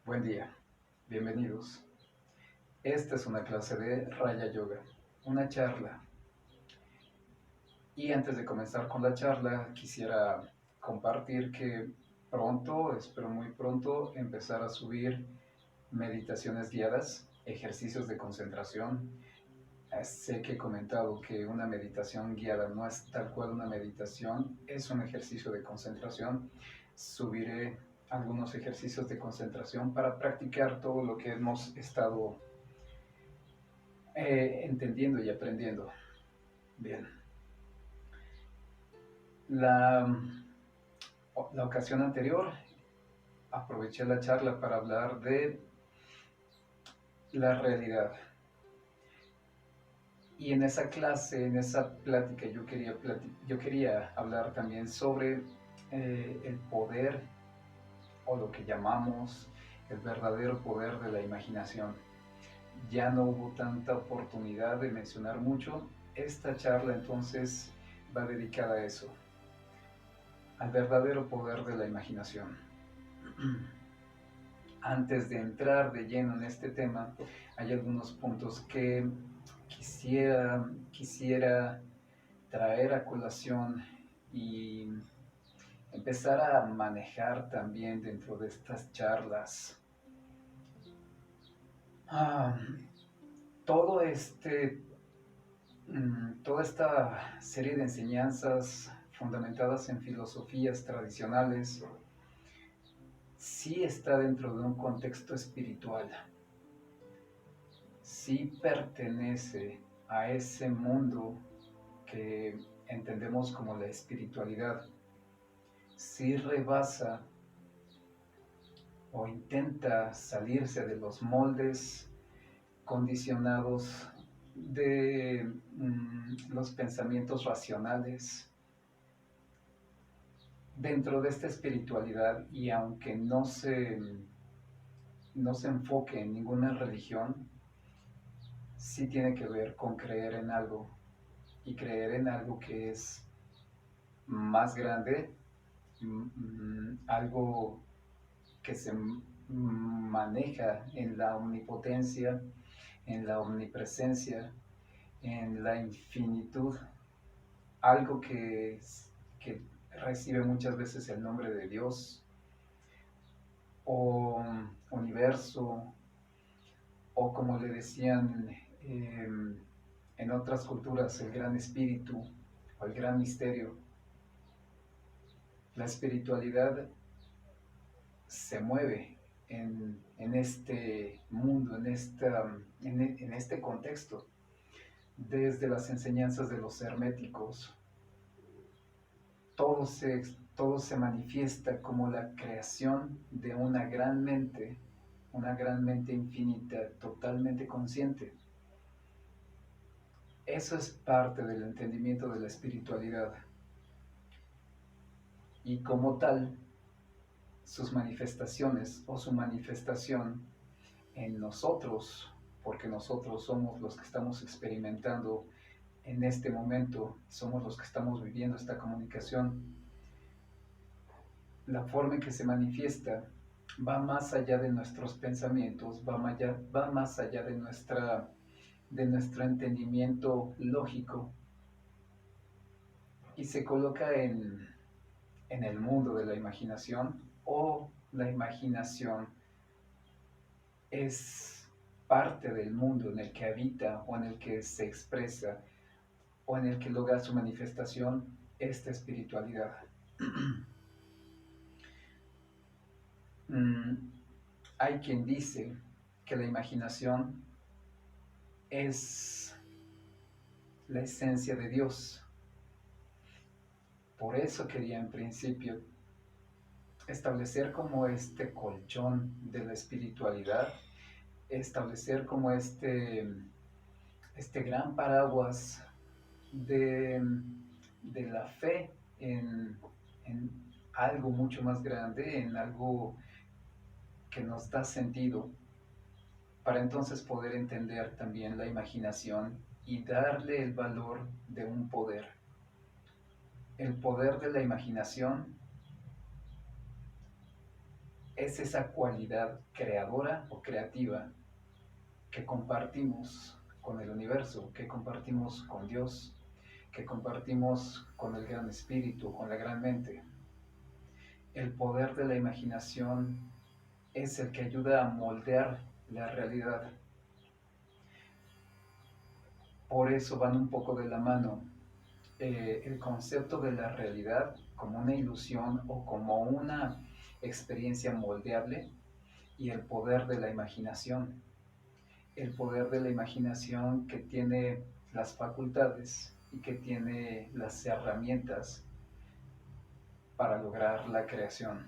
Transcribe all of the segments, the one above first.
Buen día, bienvenidos. Esta es una clase de Raya Yoga, una charla. Y antes de comenzar con la charla, quisiera compartir que pronto, espero muy pronto, empezar a subir meditaciones guiadas, ejercicios de concentración. Sé que he comentado que una meditación guiada no es tal cual una meditación, es un ejercicio de concentración. Subiré algunos ejercicios de concentración para practicar todo lo que hemos estado entendiendo y aprendiendo. Bien. La, la ocasión anterior aproveché la charla para hablar de la realidad. Y en esa clase, en esa plática, yo quería hablar también sobre el poder o lo que llamamos el verdadero poder de la imaginación. Ya no hubo tanta oportunidad de mencionar mucho. Esta charla entonces va dedicada a eso, al verdadero poder de la imaginación. Antes de entrar de lleno en este tema, hay algunos puntos que quisiera traer a colación y empezar a manejar también dentro de estas charlas. Ah, todo toda esta serie de enseñanzas fundamentadas en filosofías tradicionales sí está dentro de un contexto espiritual, sí pertenece a ese mundo que entendemos como la espiritualidad, sí rebasa o intenta salirse de los moldes condicionados de los pensamientos racionales dentro de esta espiritualidad. Y aunque no se enfoque en ninguna religión, sí tiene que ver con creer en algo, y creer en algo que es más grande, algo que se maneja en la omnipotencia, en la omnipresencia, en la infinitud, algo que recibe muchas veces el nombre de Dios o universo, o como le decían en otras culturas, el gran espíritu o el gran misterio. La espiritualidad se mueve en este mundo, en este contexto, desde las enseñanzas de los herméticos. Todo todo se manifiesta como la creación de una gran mente infinita, totalmente consciente. Eso es parte del entendimiento de la espiritualidad. Y como tal, sus manifestaciones o su manifestación en nosotros, porque nosotros somos los que estamos experimentando en este momento, somos los que estamos viviendo esta comunicación. La forma en que se manifiesta va más allá de nuestros pensamientos, va más allá de nuestro entendimiento lógico, y se coloca en el mundo de la imaginación, o la imaginación es parte del mundo en el que habita o en el que se expresa o en el que logra su manifestación esta espiritualidad. Hay quien dice que la imaginación es la esencia de Dios. Por eso quería en principio establecer como este colchón de la espiritualidad, establecer como este gran paraguas de, de la fe en algo mucho más grande, en algo que nos da sentido, para entonces poder entender también la imaginación y darle el valor de un poder. El poder de la imaginación es esa cualidad creadora o creativa que compartimos con el universo, que compartimos con Dios, que compartimos con el gran espíritu, con la gran mente. El poder de la imaginación es el que ayuda a moldear la realidad. Por eso van un poco de la mano el concepto de la realidad como una ilusión o como una experiencia moldeable y el poder de la imaginación. El poder de la imaginación que tiene las facultades y que tiene las herramientas para lograr la creación.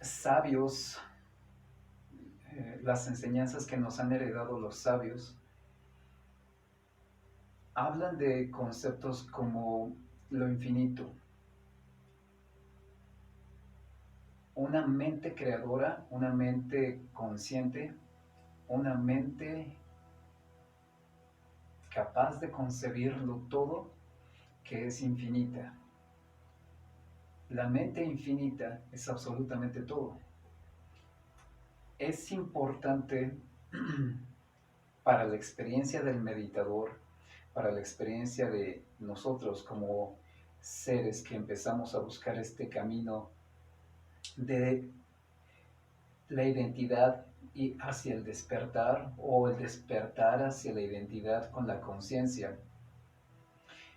Sabios, las enseñanzas que nos han heredado los sabios, hablan de conceptos como lo infinito, una mente creadora, una mente consciente, una mente capaz de concebirlo todo, que es infinita. La mente infinita es absolutamente todo. Es importante para la experiencia del meditador, para la experiencia de nosotros como seres que empezamos a buscar este camino de la identidad y hacia el despertar o el despertar hacia la identidad con la conciencia.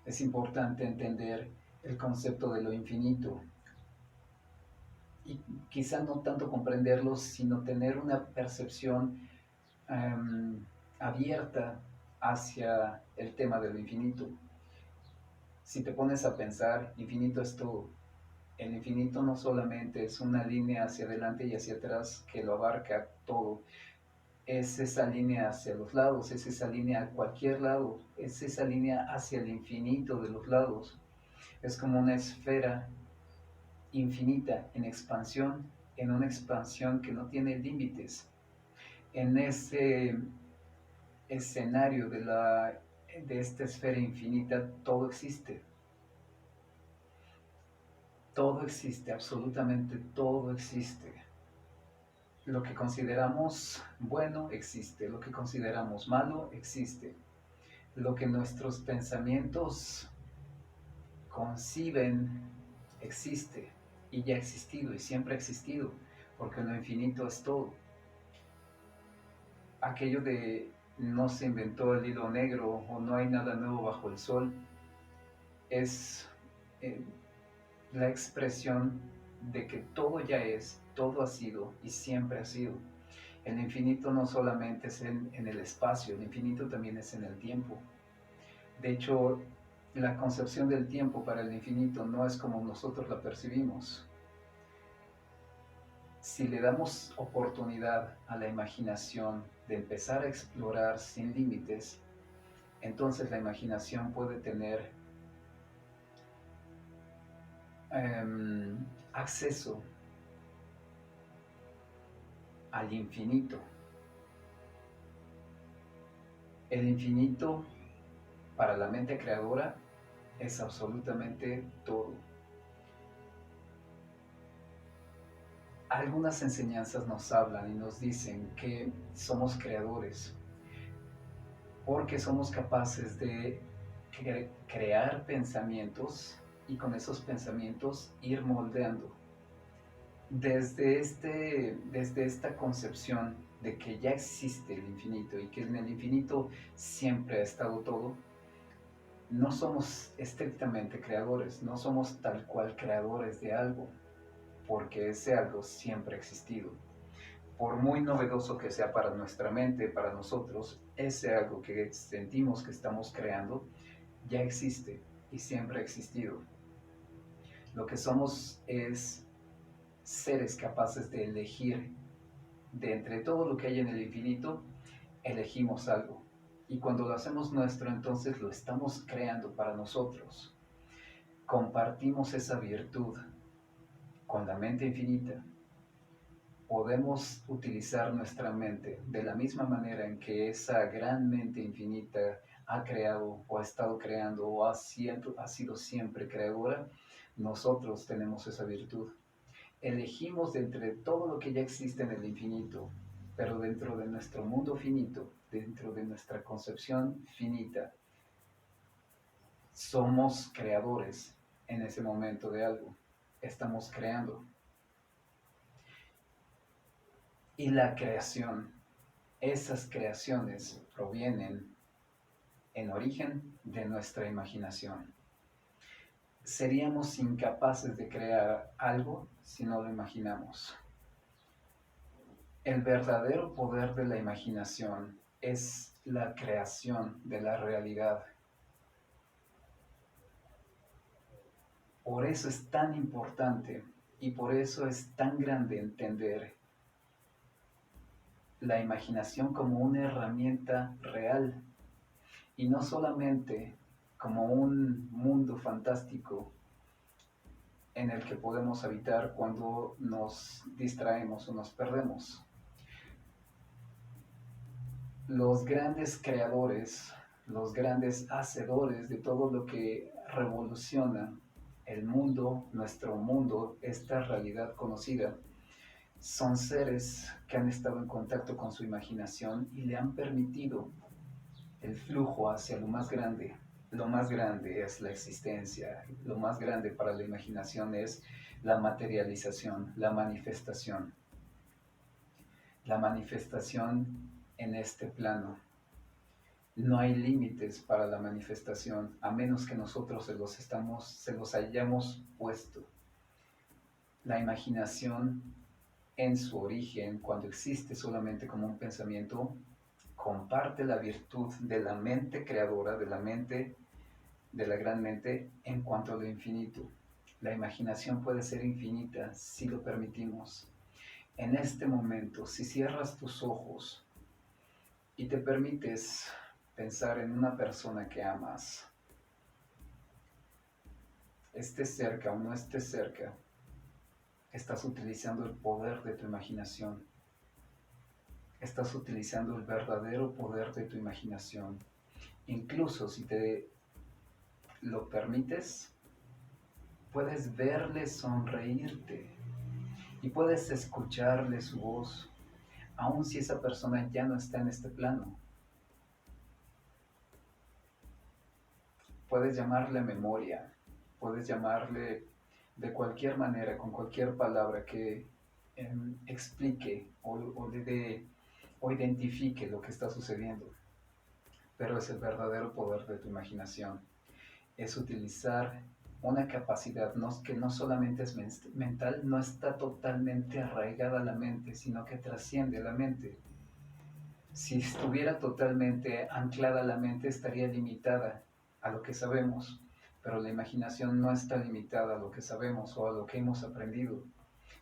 Es importante entender el concepto de lo infinito y quizá no tanto comprenderlo, sino tener una percepción abierta hacia el tema de lo infinito. Si te pones a pensar, infinito es todo. El infinito no solamente es una línea hacia adelante y hacia atrás que lo abarca todo, es esa línea hacia los lados, es esa línea a cualquier lado, es esa línea hacia el infinito de los lados. Es como una esfera infinita en una expansión que no tiene límites. En ese escenario de esta esfera infinita, todo existe. Todo existe, absolutamente todo existe. Lo que consideramos bueno existe, lo que consideramos malo existe. Lo que nuestros pensamientos conciben existe y ya ha existido y siempre ha existido, porque lo infinito es todo. Aquello de no se inventó el hilo negro o no hay nada nuevo bajo el sol es eh, la expresión de que todo ya es, todo ha sido y siempre ha sido. El infinito no solamente es en el espacio, el infinito también es en el tiempo. De hecho, la concepción del tiempo para el infinito no es como nosotros la percibimos. Si le damos oportunidad a la imaginación de empezar a explorar sin límites, entonces la imaginación puede tener acceso al infinito. El infinito para la mente creadora es absolutamente todo. Algunas enseñanzas nos hablan y nos dicen que somos creadores porque somos capaces de crear pensamientos y con esos pensamientos ir moldeando. Desde esta concepción de que ya existe el infinito y que en el infinito siempre ha estado todo, no somos estrictamente creadores, no somos tal cual creadores de algo, porque ese algo siempre ha existido. Por muy novedoso que sea para nuestra mente, para nosotros, ese algo que sentimos que estamos creando ya existe y siempre ha existido. Lo que somos es seres capaces de elegir de entre todo lo que hay en el infinito, elegimos algo. Y cuando lo hacemos nuestro, entonces lo estamos creando para nosotros. Compartimos esa virtud con la mente infinita. Podemos utilizar nuestra mente de la misma manera en que esa gran mente infinita ha creado o ha estado creando o ha sido siempre creadora. Nosotros tenemos esa virtud. Elegimos de entre todo lo que ya existe en el infinito, pero dentro de nuestro mundo finito, dentro de nuestra concepción finita, somos creadores en ese momento de algo. Estamos creando. Y la creación, esas creaciones provienen en origen de nuestra imaginación. Seríamos incapaces de crear algo si no lo imaginamos. El verdadero poder de la imaginación es la creación de la realidad. Por eso es tan importante y por eso es tan grande entender la imaginación como una herramienta real y no solamente como un mundo fantástico en el que podemos habitar cuando nos distraemos o nos perdemos. Los grandes creadores, los grandes hacedores de todo lo que revoluciona el mundo, nuestro mundo, esta realidad conocida, son seres que han estado en contacto con su imaginación y le han permitido el flujo hacia lo más grande. Lo más grande es la existencia, lo más grande para la imaginación es la materialización, la manifestación. La manifestación en este plano. No hay límites para la manifestación, a menos que nosotros se los hayamos puesto. La imaginación en su origen, cuando existe solamente como un pensamiento, comparte la virtud de la mente creadora, de la mente, de la gran mente, en cuanto a lo infinito. La imaginación puede ser infinita si lo permitimos. En este momento, si cierras tus ojos y te permites pensar en una persona que amas, estés cerca o no estés cerca, estás utilizando el poder de tu imaginación. Estás utilizando el verdadero poder de tu imaginación. Incluso si te lo permites, puedes verle sonreírte y puedes escucharle su voz, aun si esa persona ya no está en este plano. Puedes llamarle memoria, puedes llamarle de cualquier manera, con cualquier palabra que explique o le dé o identifique lo que está sucediendo. Pero es el verdadero poder de tu imaginación. Es utilizar una capacidad que no solamente es mental, no está totalmente arraigada a la mente, sino que trasciende la mente. Si estuviera totalmente anclada a la mente, estaría limitada a lo que sabemos, pero la imaginación no está limitada a lo que sabemos o a lo que hemos aprendido.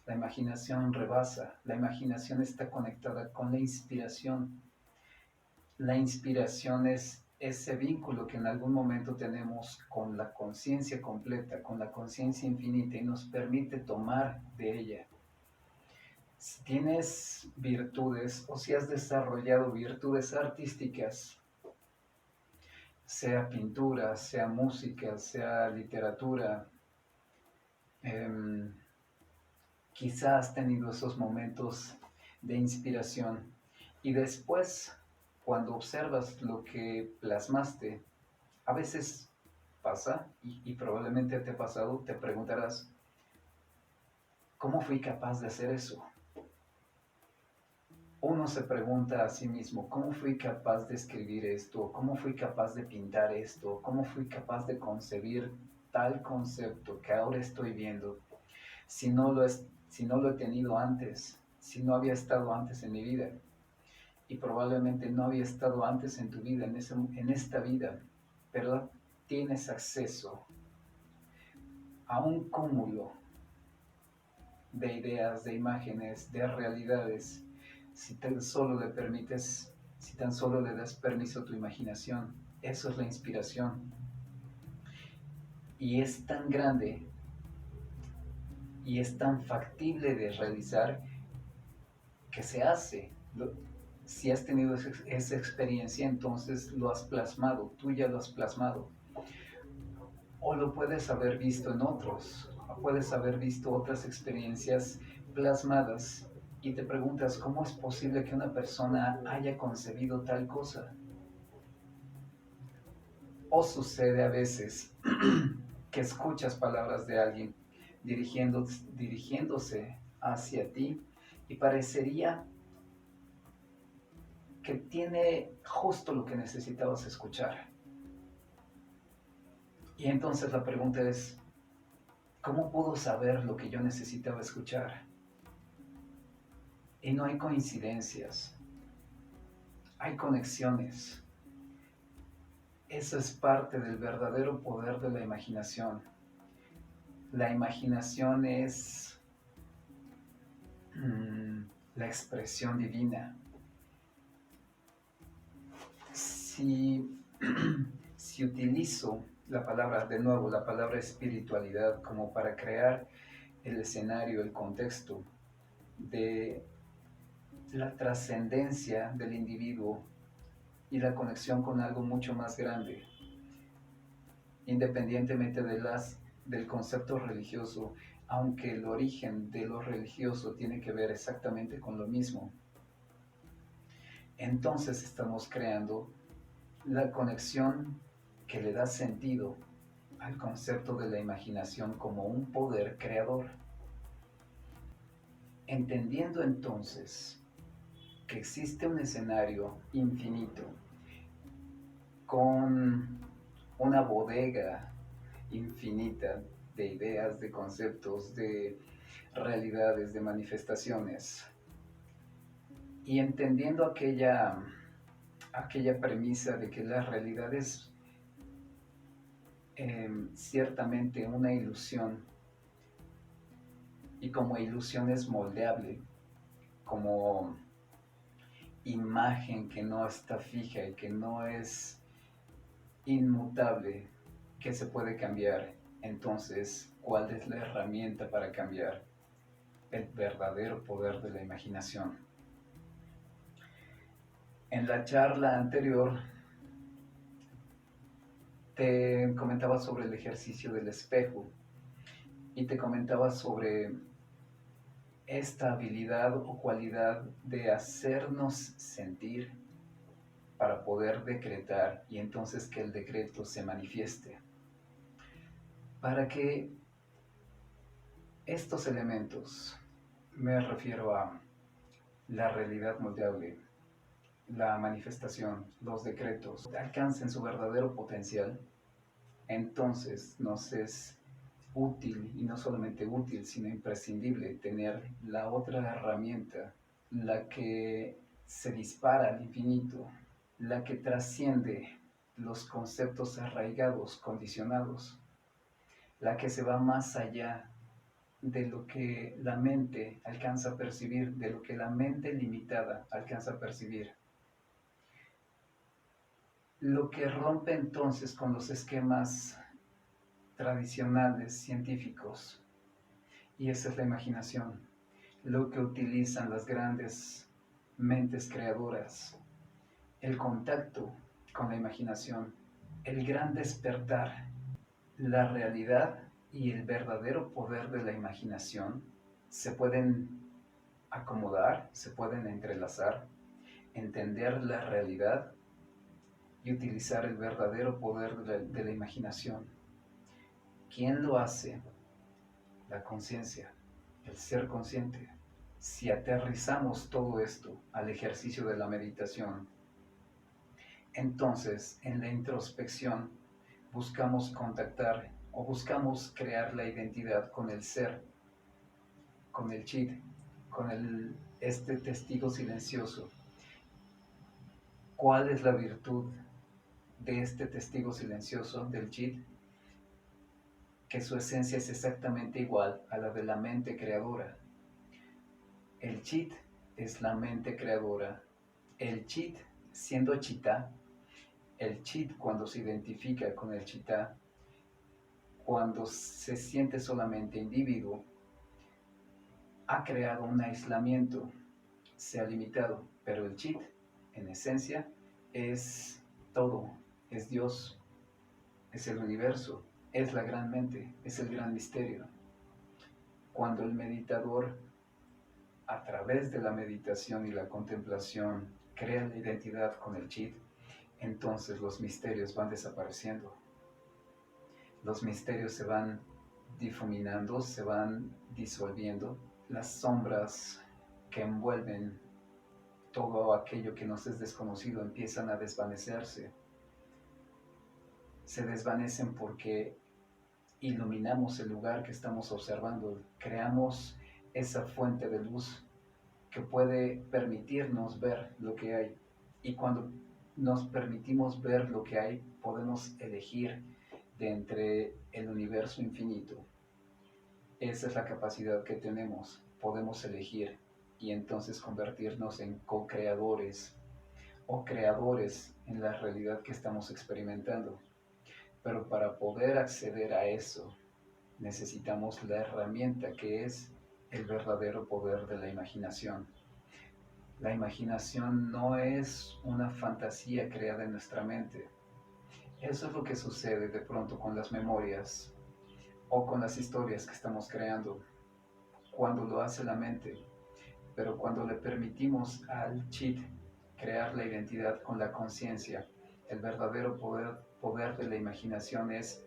La imaginación rebasa, la imaginación está conectada con la inspiración. La inspiración es ese vínculo que en algún momento tenemos con la conciencia completa, con la conciencia infinita y nos permite tomar de ella. Si tienes virtudes o si has desarrollado virtudes artísticas, sea pintura, sea música, sea literatura, quizás has tenido esos momentos de inspiración y después, cuando observas lo que plasmaste, a veces pasa, y probablemente te ha pasado, te preguntarás, ¿cómo fui capaz de hacer eso? Uno se pregunta a sí mismo, ¿cómo fui capaz de escribir esto? ¿Cómo fui capaz de pintar esto? ¿Cómo fui capaz de concebir tal concepto que ahora estoy viendo? Si no lo he tenido antes, si no había estado antes en mi vida, y probablemente no había estado antes en tu vida, en esta vida, pero tienes acceso a un cúmulo de ideas, de imágenes, de realidades, si tan solo le permites, si tan solo le das permiso a tu imaginación. Eso es la inspiración. Y es tan grande y es tan factible de realizar que se hace. Si has tenido esa experiencia, entonces lo has plasmado, tú ya lo has plasmado. o lo puedes haber visto en otros, o puedes haber visto otras experiencias plasmadas y te preguntas cómo es posible que una persona haya concebido tal cosa. O sucede a veces que escuchas palabras de alguien dirigiéndose hacia ti y parecería que tiene justo lo que necesitabas escuchar. Y entonces la pregunta es, ¿cómo pudo saber lo que yo necesitaba escuchar? Y no hay coincidencias, hay conexiones. Eso es parte del verdadero poder de la imaginación. La imaginación es la expresión divina. Si, si utilizo la palabra, de nuevo, la palabra espiritualidad como para crear el escenario, el contexto de la trascendencia del individuo y la conexión con algo mucho más grande, independientemente del concepto religioso, aunque el origen de lo religioso tiene que ver exactamente con lo mismo. Entonces estamos creando la conexión que le da sentido al concepto de la imaginación como un poder creador. Entendiendo entonces que existe un escenario infinito con una bodega infinita de ideas, de conceptos, de realidades, de manifestaciones, y entendiendo aquella premisa de que la realidad es ciertamente una ilusión, y como ilusión es moldeable, como imagen que no está fija y que no es inmutable, que se puede cambiar. Entonces, ¿cuál es la herramienta para cambiar? El verdadero poder de la imaginación. En la charla anterior te comentaba sobre el ejercicio del espejo y te comentaba sobre esta habilidad o cualidad de hacernos sentir para poder decretar y entonces que el decreto se manifieste. Para que estos elementos, me refiero a la realidad moldeable, la manifestación, los decretos, alcancen su verdadero potencial, entonces nos es útil, y no solamente útil, sino imprescindible tener la otra herramienta, la que se dispara al infinito, la que trasciende los conceptos arraigados, condicionados, la que se va más allá de lo que la mente alcanza a percibir, de lo que la mente limitada alcanza a percibir. Lo que rompe entonces con los esquemas tradicionales científicos, y esa es la imaginación, lo que utilizan las grandes mentes creadoras, el contacto con la imaginación, el gran despertar, la realidad y el verdadero poder de la imaginación se pueden acomodar, se pueden entrelazar, entender la realidad y utilizar el verdadero poder de la imaginación. ¿Quién lo hace? La conciencia, el ser consciente. Si aterrizamos todo esto al ejercicio de la meditación, entonces en la introspección buscamos contactar o buscamos crear la identidad con el ser, con el chit, con este testigo silencioso. ¿Cuál es la virtud de este testigo silencioso, del chit? Que su esencia es exactamente igual a la de la mente creadora. El chit es la mente creadora. El chit, siendo chita, el chit cuando se identifica con el chita, cuando se siente solamente individuo, ha creado un aislamiento, se ha limitado, pero el chit, en esencia, es todo, es Dios, es el universo, es la gran mente, es el gran misterio. Cuando el meditador, a través de la meditación y la contemplación, crea la identidad con el chit, entonces los misterios van desapareciendo. Los misterios se van difuminando, se van disolviendo. Las sombras que envuelven todo aquello que nos es desconocido empiezan a desvanecerse. Se desvanecen porque iluminamos el lugar que estamos observando, creamos esa fuente de luz que puede permitirnos ver lo que hay. Y cuando nos permitimos ver lo que hay, podemos elegir de entre el universo infinito. Esa es la capacidad que tenemos, podemos elegir y entonces convertirnos en co-creadores o creadores en la realidad que estamos experimentando. Pero para poder acceder a eso, necesitamos la herramienta que es el verdadero poder de la imaginación. La imaginación no es una fantasía creada en nuestra mente. Eso es lo que sucede de pronto con las memorias o con las historias que estamos creando, cuando lo hace la mente. Pero cuando le permitimos al chit crear la identidad con la conciencia, el verdadero poder de la imaginación es: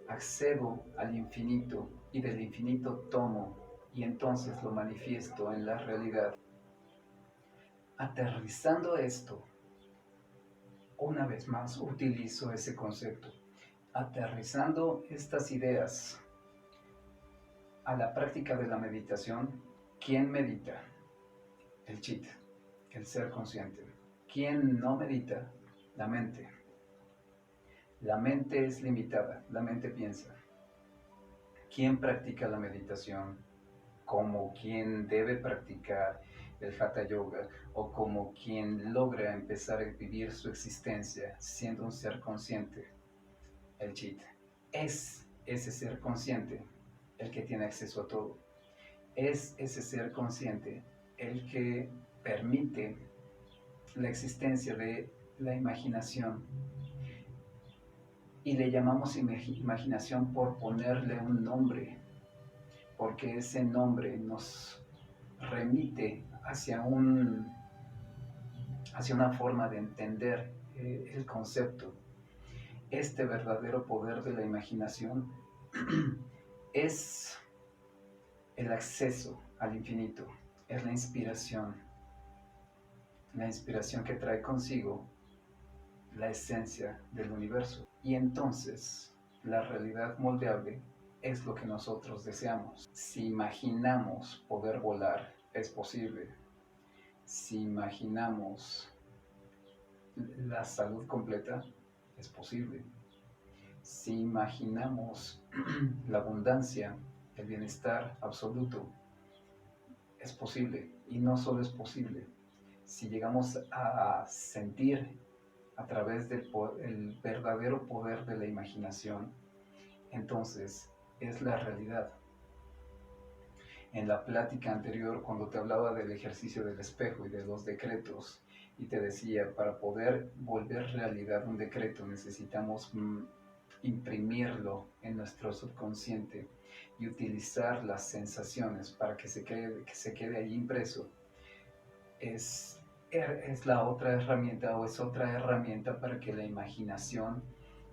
accedo al infinito y del infinito tomo y entonces lo manifiesto en la realidad. Aterrizando esto, una vez más utilizo ese concepto, aterrizando estas ideas a la práctica de la meditación. ¿Quién medita? El chit, el ser consciente. ¿Quién no medita? La mente. La mente es limitada, la mente piensa. ¿Quién practica la meditación? Como quien debe practicar el Hatha Yoga o como quien logra empezar a vivir su existencia siendo un ser consciente, el chit. Es ese ser consciente el que tiene acceso a todo. Es ese ser consciente el que permite la existencia de la imaginación. Y le llamamos imaginación por ponerle un nombre, porque ese nombre nos remite hacia una forma de entender el concepto. Este verdadero poder de la imaginación es el acceso al infinito, es la inspiración que trae consigo la esencia del universo. Y entonces la realidad moldeable es lo que nosotros deseamos. Si imaginamos poder volar, es posible. Si imaginamos la salud completa, es posible. Si imaginamos la abundancia, el bienestar absoluto, es posible. Y no solo es posible, si llegamos a sentir a través del el verdadero poder de la imaginación, entonces es la realidad. En la plática anterior, cuando te hablaba del ejercicio del espejo y de los decretos, y te decía, para poder volver realidad un decreto necesitamos imprimirlo en nuestro subconsciente y utilizar las sensaciones para que se quede ahí impreso. Es la otra herramienta, o es otra herramienta para que la imaginación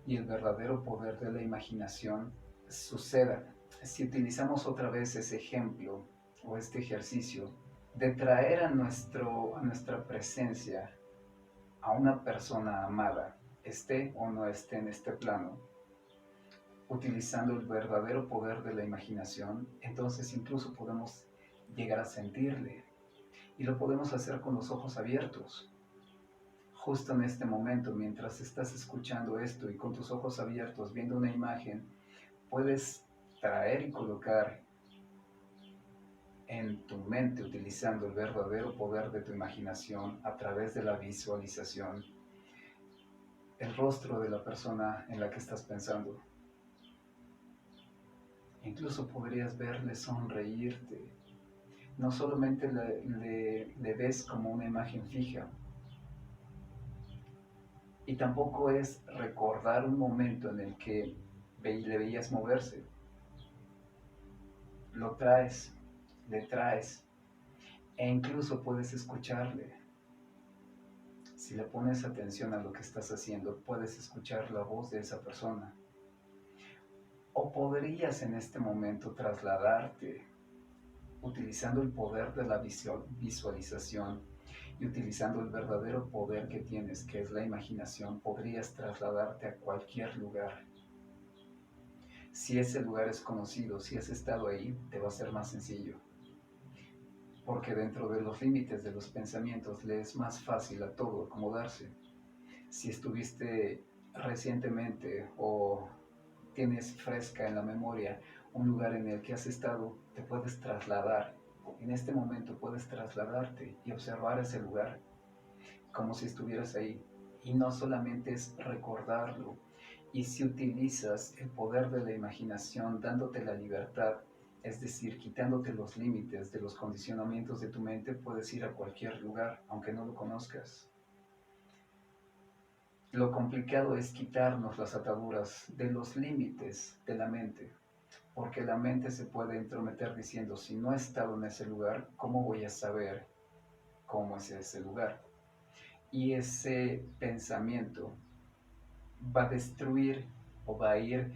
y el verdadero poder de la imaginación suceda. Si utilizamos otra vez ese ejemplo o este ejercicio de traer a nuestra presencia a una persona amada, esté o no esté en este plano, utilizando el verdadero poder de la imaginación, entonces incluso podemos llegar a sentirle. Y lo podemos hacer con los ojos abiertos. Justo en este momento, mientras estás escuchando esto y con tus ojos abiertos, viendo una imagen, puedes traer y colocar en tu mente, utilizando el verdadero poder de tu imaginación a través de la visualización, el rostro de la persona en la que estás pensando. Incluso podrías verle sonreírte. No solamente le ves como una imagen fija, y tampoco es recordar un momento en el que le veías moverse, lo traes, le traes, e incluso puedes escucharle. Si le pones atención a lo que estás haciendo, puedes escuchar la voz de esa persona. O podrías en este momento trasladarte utilizando el poder de la visualización y utilizando el verdadero poder que tienes, que es la imaginación, podrías trasladarte a cualquier lugar. Si ese lugar es conocido, si has estado ahí, te va a ser más sencillo. Porque dentro de los límites de los pensamientos le es más fácil a todo acomodarse. Si estuviste recientemente o tienes fresca en la memoria un lugar en el que has estado, te puedes trasladar. En este momento puedes trasladarte y observar ese lugar como si estuvieras ahí. Y no solamente es recordarlo. Y si utilizas el poder de la imaginación dándote la libertad, es decir, quitándote los límites de los condicionamientos de tu mente, puedes ir a cualquier lugar, aunque no lo conozcas. Lo complicado es quitarnos las ataduras de los límites de la mente, porque la mente se puede entrometer diciendo, si no he estado en ese lugar, ¿cómo voy a saber cómo es ese lugar? Y ese pensamiento va a destruir o va a ir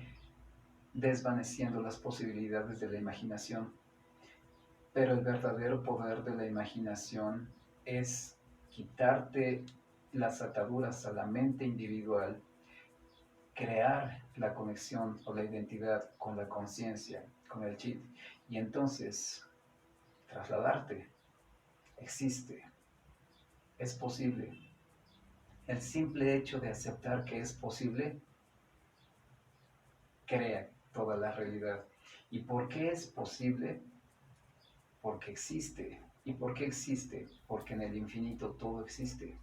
desvaneciendo las posibilidades de la imaginación. Pero el verdadero poder de la imaginación es quitarte las ataduras a la mente individual, crear la conexión o la identidad con la conciencia, con el chit, y entonces trasladarte. Existe, es posible. El simple hecho de aceptar que es posible crea toda la realidad. ¿Y por qué es posible? Porque existe. ¿Y por qué existe? Porque en el infinito todo existe.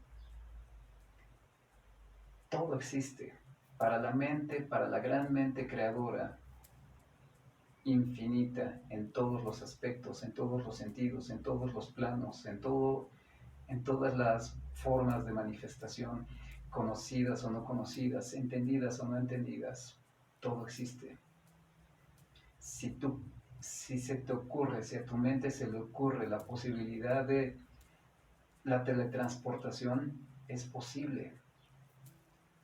Todo existe. Para la mente, para la gran mente creadora, infinita en todos los aspectos, en todos los sentidos, en todos los planos, en todas las formas de manifestación, conocidas o no conocidas, entendidas o no entendidas, todo existe. Si si se te ocurre, si a tu mente se le ocurre la posibilidad de la teletransportación, es posible.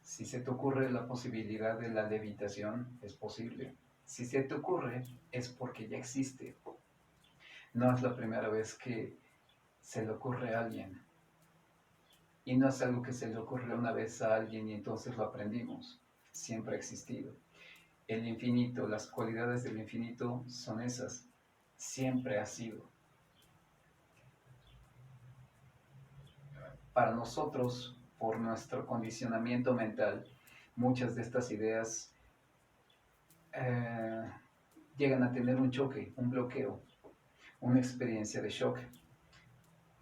Si se te ocurre la posibilidad de la levitación, es posible. Si se te ocurre, es porque ya existe. No es la primera vez que se le ocurre a alguien. Y no es algo que se le ocurrió una vez a alguien y entonces lo aprendimos. Siempre ha existido. El infinito, las cualidades del infinito son esas. Siempre ha sido. Para nosotros, por nuestro condicionamiento mental, muchas de estas ideas eh, llegan a tener un choque, un bloqueo, una experiencia de shock,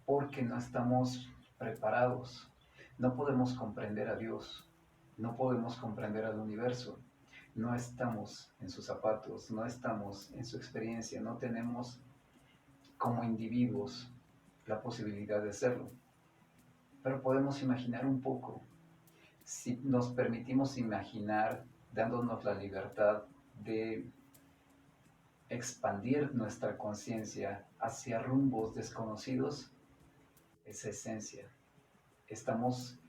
porque no estamos preparados. No podemos comprender a Dios, no podemos comprender al universo, no estamos en sus zapatos, no estamos en su experiencia, no tenemos como individuos la posibilidad de hacerlo. Pero podemos imaginar un poco. Si nos permitimos imaginar, dándonos la libertad de expandir nuestra conciencia hacia rumbos desconocidos, esa esencia. Estamos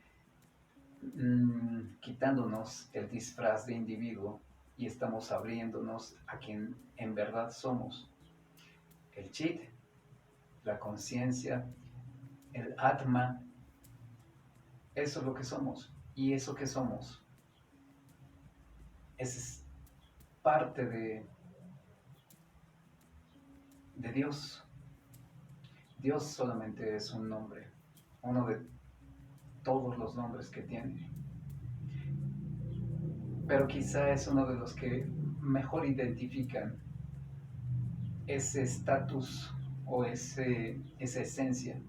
quitándonos el disfraz de individuo y estamos abriéndonos a quien en verdad somos. El chit, la conciencia, el atma, eso es lo que somos. Y eso que somos es parte de Dios. Dios solamente es un nombre, uno de todos los nombres que tiene. Pero quizá es uno de los que mejor identifican ese estatus o esa esencia.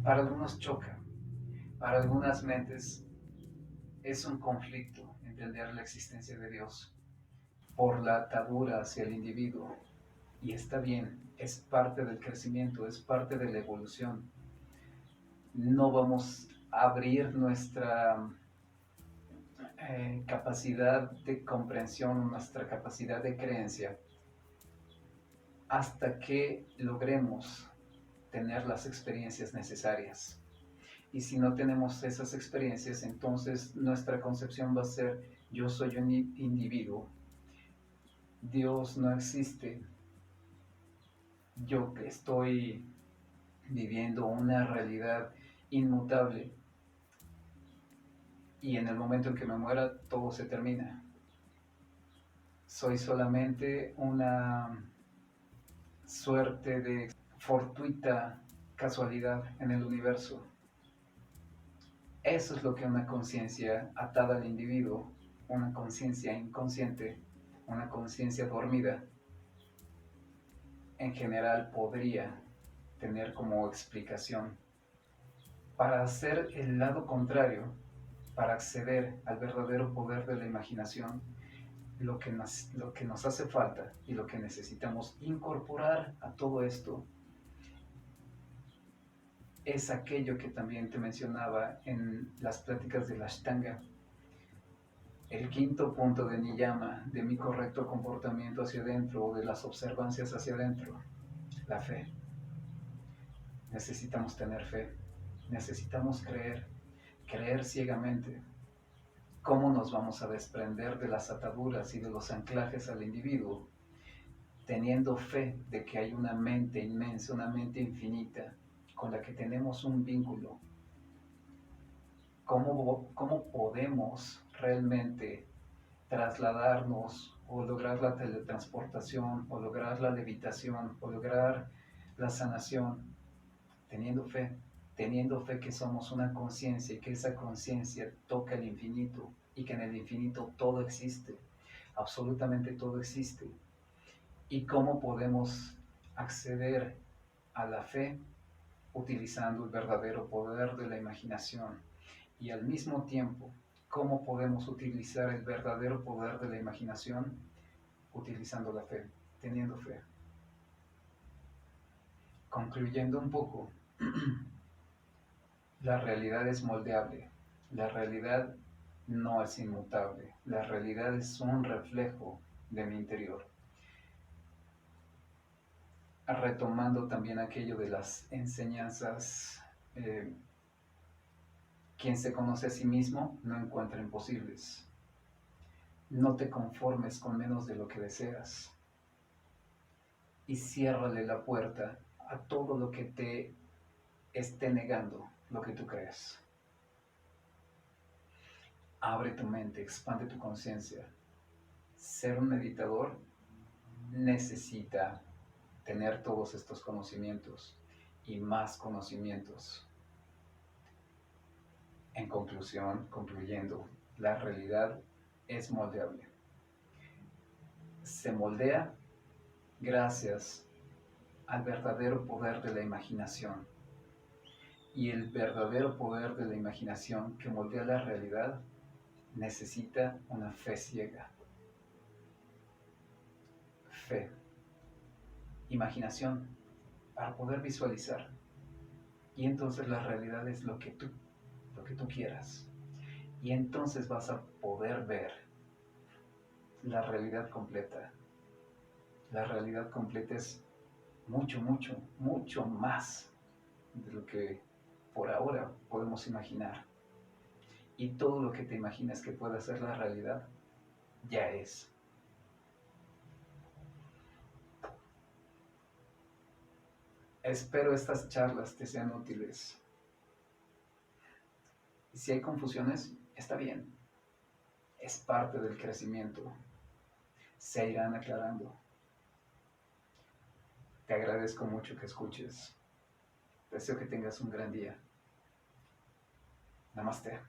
Para algunos choca, para algunas mentes es un conflicto entender la existencia de Dios por la atadura hacia el individuo. Y está bien, es parte del crecimiento, es parte de la evolución. No vamos a abrir capacidad de comprensión, nuestra capacidad de creencia, hasta que logremos tener las experiencias necesarias. Y si no tenemos esas experiencias, entonces nuestra concepción va a ser: yo soy un individuo, Dios no existe, yo estoy viviendo una realidad inmutable y en el momento en que me muera todo se termina. Soy solamente una suerte de fortuita casualidad en el universo. Eso es lo que una conciencia atada al individuo, una conciencia inconsciente, una conciencia dormida, en general podría tener como explicación. Para hacer el lado contrario, para acceder al verdadero poder de la imaginación, lo que nos hace falta y lo que necesitamos incorporar a todo esto es aquello que también te mencionaba en las pláticas de la Ashtanga, el quinto punto de Niyama, de mi correcto comportamiento hacia adentro o de las observancias hacia adentro, la fe. Necesitamos tener fe, necesitamos creer ciegamente. ¿Cómo nos vamos a desprender de las ataduras y de los anclajes al individuo? Teniendo fe de que hay una mente inmensa, una mente infinita, con la que tenemos un vínculo. ¿Cómo podemos realmente trasladarnos o lograr la teletransportación o lograr la levitación o lograr la sanación? Teniendo fe que somos una conciencia y que esa conciencia toca el infinito y que en el infinito todo existe, absolutamente todo existe. ¿Y cómo podemos acceder a la fe? Utilizando el verdadero poder de la imaginación. Y al mismo tiempo, ¿cómo podemos utilizar el verdadero poder de la imaginación? Utilizando la fe, teniendo fe. Concluyendo un poco, la realidad es moldeable, la realidad no es inmutable, la realidad es un reflejo de mi interior. Retomando también aquello de las enseñanzas, quien se conoce a sí mismo no encuentra imposibles. No te conformes con menos de lo que deseas y ciérrale la puerta a todo lo que te esté negando lo que tú crees. Abre tu mente, expande tu conciencia. Ser un meditador necesita tener todos estos conocimientos y más conocimientos. En conclusión, concluyendo, la realidad es moldeable. Se moldea gracias al verdadero poder de la imaginación. Y el verdadero poder de la imaginación que moldea la realidad necesita una fe ciega. Fe, imaginación, para poder visualizar. Y entonces la realidad es lo que tú quieras. Y entonces vas a poder ver la realidad completa. La realidad completa es mucho, mucho, mucho más de lo que por ahora podemos imaginar. Y todo lo que te imaginas que pueda ser la realidad, ya es. Espero estas charlas te sean útiles. Y si hay confusiones, está bien. Es parte del crecimiento. Se irán aclarando. Te agradezco mucho que escuches. Deseo que tengas un gran día. Namaste.